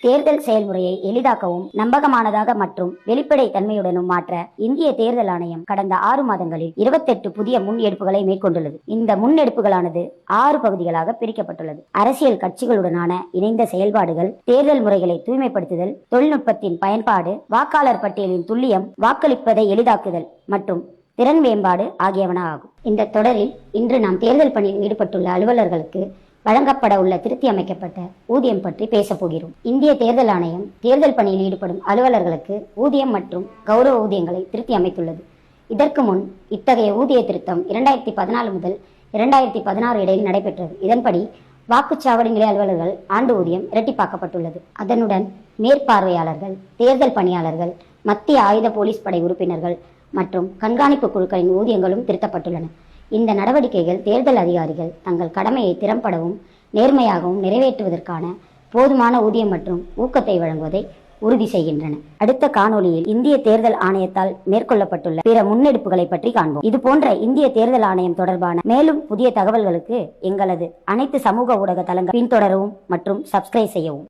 தேர்தல் செயல்முறையை எளிதாக்கவும் நம்பகமானதாக மற்றும் வெளிப்படை தன்மையுடனும் மாற்ற இந்திய தேர்தல் ஆணையம் கடந்த 6 மாதங்களில் 28 புதிய முன்னெடுப்புகளை மேற்கொண்டுள்ளது. இந்த முன்னெடுப்புகளானது 6 பகுதிகளாக பிரிக்கப்பட்டுள்ளது. அரசியல் கட்சிகளுடனான இணைந்த செயல்பாடுகள், தேர்தல் முறைகளை தூய்மைப்படுத்துதல், தொழில்நுட்பத்தின் பயன்பாடு, வாக்காளர் பட்டியலின் துல்லியம், வாக்களிப்பதை எளிதாக்குதல் மற்றும் திறன் மேம்பாடு ஆகியவன ஆகும். இந்த தொடரில் இன்று நாம் தேர்தல் பணியில் ஈடுபட்டுள்ள அலுவலர்களுக்கு வழங்கப்பட உள்ள திருத்தி அமைக்கப்பட்ட ஊதியம் பற்றி பேசப் போகிறோம். இந்திய தேர்தல் ஆணையம் தேர்தல் பணியில் ஈடுபடும் அலுவலர்களுக்கு ஊதியம் மற்றும் கௌரவ ஊதியங்களை திருத்தி அமைத்துள்ளது. இதற்கு முன் இத்தகைய ஊதிய திருத்தம் 2014 முதல் 2016 இடையில் நடைபெற்றது. இதன்படி வாக்குச்சாவடி நிலை அலுவலர்கள் ஆண்டு ஊதியம் இரட்டிப்பாக்கப்பட்டுள்ளது. அதனுடன் மேற்பார்வையாளர்கள், தேர்தல் பணியாளர்கள், மத்திய ஆயுத போலீஸ் படை உறுப்பினர்கள் மற்றும் கண்காணிப்பு குழுக்களின் ஊதியங்களும் திருத்தப்பட்டுள்ளன. இந்த நடவடிக்கைகள் தேர்தல் அதிகாரிகள் தங்கள் கடமையை திறம்படவும் நேர்மையாகவும் நிறைவேற்றுவதற்கான போதுமான ஊதியம் மற்றும் ஊக்கத்தை வழங்குவதை உறுதி செய்கின்றன. அடுத்த காணொளியில் இந்திய தேர்தல் ஆணையத்தால் மேற்கொள்ளப்பட்டுள்ள பிற முன்னெடுப்புகளை பற்றி காண்போம். இது போன்ற இந்திய தேர்தல் ஆணையம் தொடர்பான மேலும் புதிய தகவல்களுக்கு எங்களது அனைத்து சமூக ஊடக தளங்களை பின்தொடரவும் மற்றும் சப்ஸ்கிரைப் செய்யவும்.